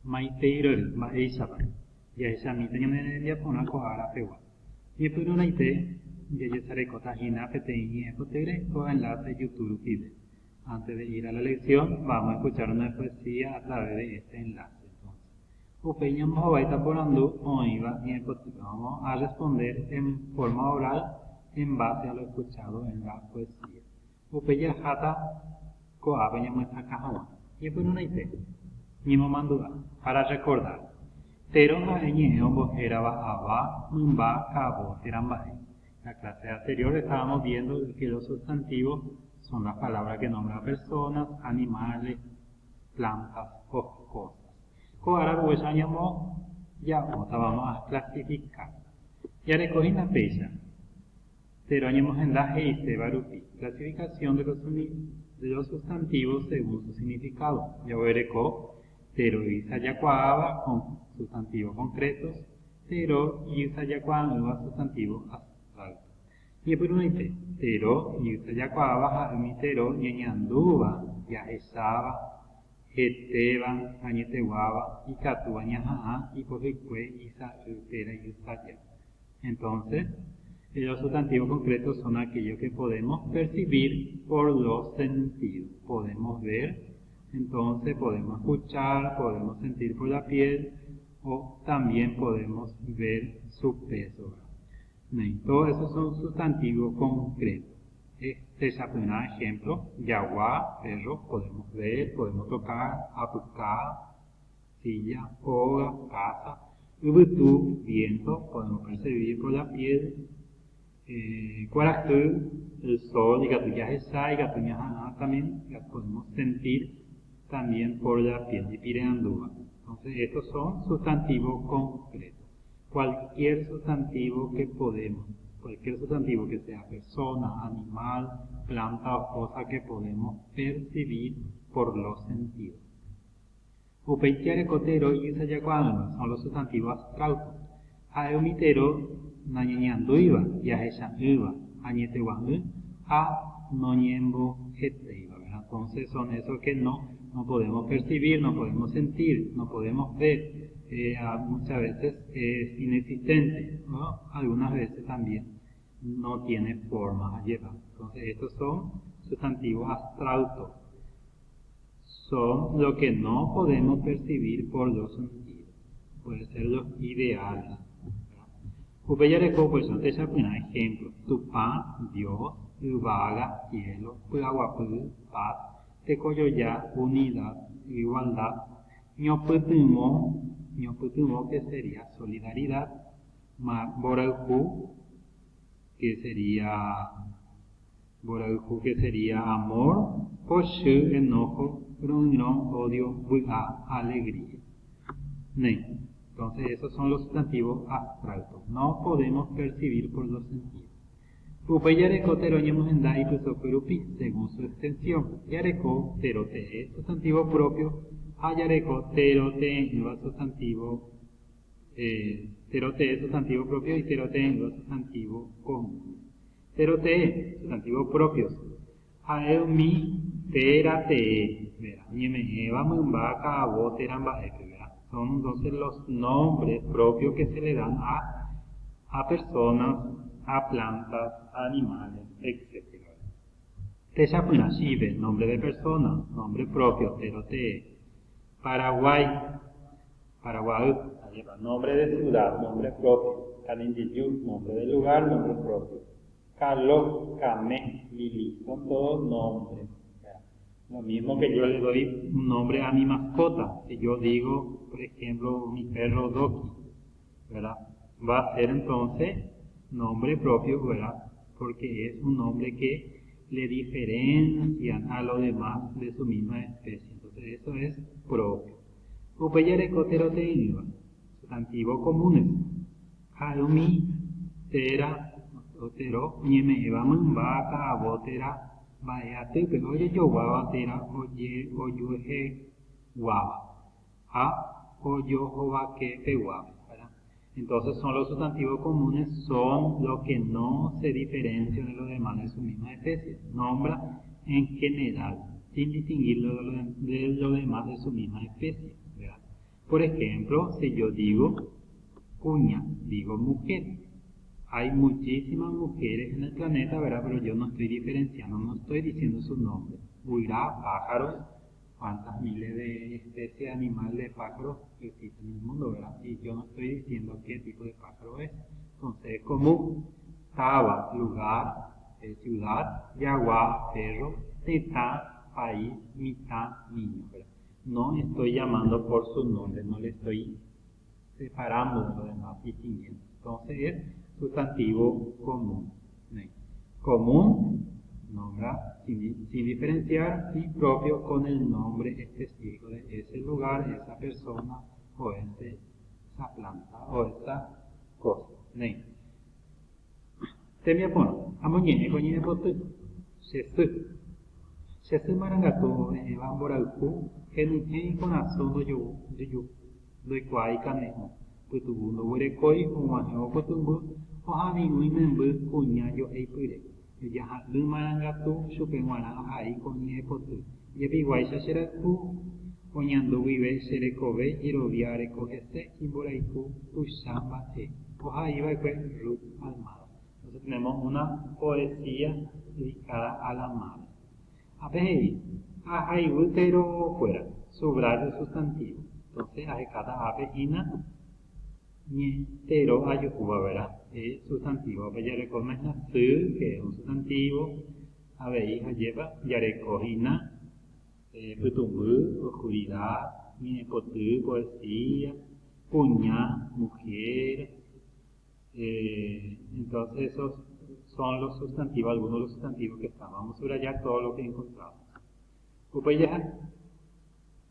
maiteiro mba'éichapa jahechamíta ñane rembiapórã ko'ára pegua. Ñepyrũraite jajesarekótahína peteĩ ñe'ẽpotére o enlace YouTube rupive. Antes de ir a la lección, vamos a escuchar una poesía a través de este enlace. Upéi ñambohovaíta porandú oĩva ñe'ẽpoty. Vamos a responder en forma oral en base a lo escuchado en la poesía. Upéi jaháta ko'ápe ñamoesãka hag̃ua. Ñepyrũraite ñemomandu'a para recordar. Térõ ha'e ñe'ẽ ombohérava ava, mymba, ka'avo, térãmba'e. La clase anterior estábamos viendo que los sustantivos son las palabras que nombran personas, animales, plantas o cosas. Ko'ára ruguechañamo ya'óta vamos a clasificar. Jarekohína péicha. Térõ añemohenda he'iséva rupi. Clasificación de los sustantivos según su significado. Jaguerekó térõ isajakuaáva con sustantivos concretos, térõ isajakuaa'ỹva sustantivos abstractos. Ñepyrũraite térõ isajakuaáva ha'ỹmi térõ ñeñandúva, jahecháva, hetéva, añeteguáva, ikatúva ñaha'ã, ipohykue, isa'y, térã, isaja. Entonces, los sustantivos concretos son aquellos que podemos percibir por los sentidos. Podemos ver, entonces podemos escuchar, podemos sentir por la piel o también podemos ver su peso. Todos esos son sustantivos concretos. Este es un ejemplo. Yaguá, perro, podemos ver, podemos tocar. Apucá, silla, hoga, casa. Ubutú, viento, podemos percibir por la piel. Cuaractú, el sol, y gatuyajesa, y gatuyajana también, las podemos sentir también por la piel de pireandúa. Entonces, estos son sustantivos concretos. Cualquier sustantivo que sea persona, animal, planta o cosa que podemos percibir por los sentidos. Upeikiarekotero y isajakuaa'ỹva son los sustantivos abstractos. Ha'eumítero nañeñandúiva, jahecha'ỹva, añetegua'ỹ, a noñembohetéiva. Entonces son esos que no podemos percibir, no podemos sentir, no podemos ver. Muchas veces es inexistente, ¿no? Algunas veces también no tiene forma a llevar. Entonces estos son sustantivos abstractos. Son lo que no podemos percibir por los sentidos. Pueden ser los ideales. Upéijareko, pues son ejemplos. Tupã, Dios, Yvága, cielo, Py'aguapy, paz, Tekojoja, unidad, igualdad, Ñopytymó, que sería solidaridad, Mborayhu, que sería amor, Poshy, enojo, Rũyrõ, odio, Vy'a, alegría. Entonces esos son los sustantivos abstractos. No podemos percibir por los sentidos. Upéi jareko térõ ñemohenda ipysoky rupi, según su extensión. Jareko térõ te'ẽ, sustantivo propio, ha jareko térõ te'ẽva sustantivo propio y térõ te'ẽva sustantivo común. Térõ te'ẽ, sustantivos propios. Ha'e'ỹmi térã te'ẽ, ñeme'ẽva mymba, ka'avo, térãmba'épe. Son entonces los nombres propios que se le dan a personas, a plantas, a animales, etc. Techapyna chive, nombre de persona, nombre propio, terote. Paraguay, Paraguay, nombre de ciudad, nombre propio. Canindiyú, nombre de lugar, nombre propio. Caló, Camé, Lili, son todos nombres. Lo mismo que yo le doy un nombre a mi mascota. Si yo digo, por ejemplo, mi perro Doki, ¿verdad? Va a ser entonces nombre propio, ¿verdad? Porque es un nombre que le diferencia a los demás de su misma especie. Entonces eso es propio. Upéijareko térõ te'ỹva, sustantivos comunes. Ha'e'ỹmi térã térõ ñeme'ẽva mymba, ka'avo, térã mba'e'atýpe, ojejoguáva térã ojueheguáva, ha ojohovake peguáva. Entonces son los sustantivos comunes, son los que no se diferencian de los demás de su misma especie. Nombra en general, sin distinguirlo de los demás de su misma especie, ¿verdad? Por ejemplo, si yo digo cuña, digo mujer. Hay muchísimas mujeres en el planeta, ¿verdad? Pero yo no estoy diferenciando, no estoy diciendo su nombre. Huirá, pájaros, cuántas miles de especies de animales de pájaros existen en el mundo, ¿verdad? Y yo no estoy diciendo qué tipo de pájaro es. Entonces es común. Taba, lugar, ciudad, yaguá, perro, tetá, país, mitad, niño, ¿verdad? No estoy llamando por su nombre, no le estoy separando de lo demás, distinguiendo. Entonces es sustantivo común. Común, nombra sin diferenciar, y propio con el nombre específico de ese lugar, esa persona, o esa planta, o esa cosa. Temiapono, amoñe, coñe potu, se marangatu, bamborauku, que no tiene con asono yo, doy cuai canejo. Putubundo huerecoi, humajo potumbu, ohani uimembu, cuña yo eipure. Ya lumarangatu, chupenguana, ahí coñe potu. Yebi guaisa seratu, coñando vive, serecobe, yeroviare cogeste, imboraiku, tushambate. Oja iba y fue Ruth Almada. Entonces tenemos una poesía dedicada a la madre. Apehi, ajaiutero fuera, subrayo sustantivo. Entonces, ajecata apejina, nietero ayucuba, ¿verdad? Es sustantivo. Ape yarecomena su, que es un sustantivo. Abehi, ayepa, yarecojina, putumbu, oscuridad, niepotu, poesía, puñá, mujer. Entonces esos son los sustantivos, algunos de los sustantivos que están. Vamos a subrayar todo lo que encontramos. Upayaja,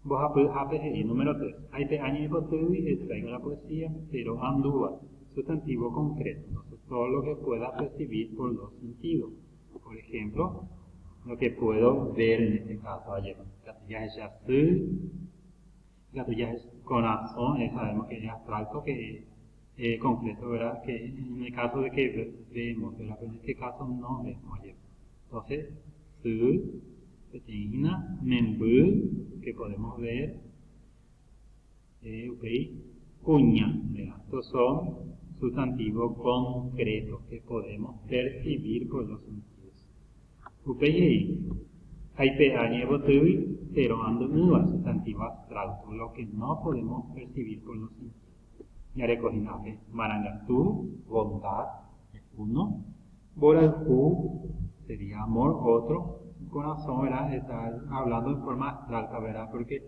número 3. Hay peaña y potubi, traigo la poesía, pero andúa, sustantivo concreto. Entonces todo lo que pueda percibir por los sentidos. Por ejemplo, lo que puedo ver en este caso ayer. Gatuya es corazón, sabemos que es abstracto, que concreto, ¿verdad? Que en el caso de que vemos, ¿verdad? Pero en este caso no vemos ayer. Entonces, su, petina, membu, que podemos ver, cuña, ¿verdad? Estos son sustantivos concretos que podemos percibir por los sentidos. Pero ando nueva, sustantivo abstracto, lo que no podemos percibir por los sentidos. Ya recoginaje, marangatú, bondad, es uno. Boraljú sería amor, otro. Corazón, ¿verdad? Está hablando en forma abstracta, ¿verdad? Porque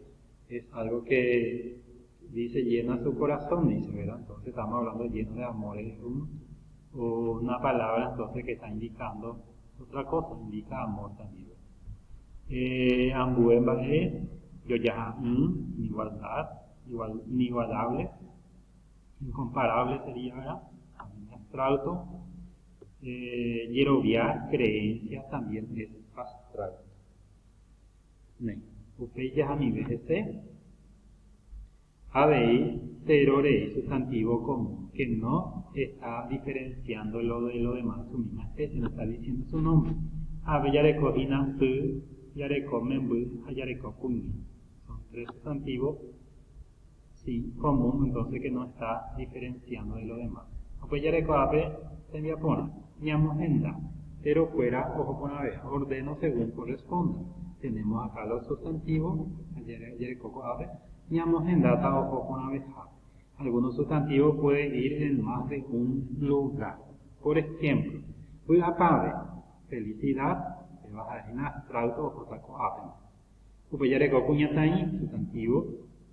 es algo que dice llena su corazón, dice, ¿verdad? Entonces estamos hablando lleno de amor, es una palabra entonces que está indicando otra cosa, indica amor también. Ambuemba es, yo ya, igualdad, inigualable, incomparable sería, ¿verdad? También abstracto. Yeroviar, creencia, también es abstracto. Upeyas a mi BGC. Habéis, terorei, sustantivo común, que no está diferenciando lo de lo demás, su misma especie, no está diciendo su nombre. Ave yareco inantu, yareco membu, yareco cuñi. Son tres sustantivos, sí, común, entonces que no está diferenciando de lo demás. Pues yareco ave, se envía pona, ñamogenda, pero fuera, ojo con ave, ordeno según corresponda. Tenemos acá los sustantivos, yareco ave, ñamogenda, ojo con abeja. Algunos sustantivos pueden ir en más de un lugar. Por ejemplo, Uyapabe, felicidad, te vas a decir en abstracto o jotaco apen. Upayareco cuñataí, sustantivo,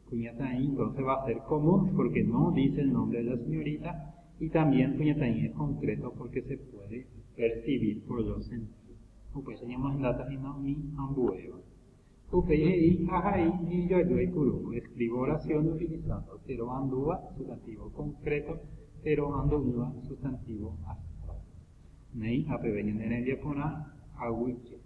cuñataí, entonces va a ser común porque no dice el nombre de la señorita, y también cuñataí es concreto porque se puede percibir por los sentidos. Upayareco en data y no mi ambueva. Upeyei, ajai, y yo kuru. Escribo oración utilizando tero andúa, sustantivo concreto, tero andúa, sustantivo abstracto. Nei, apeveñen en el diapona, aguiche.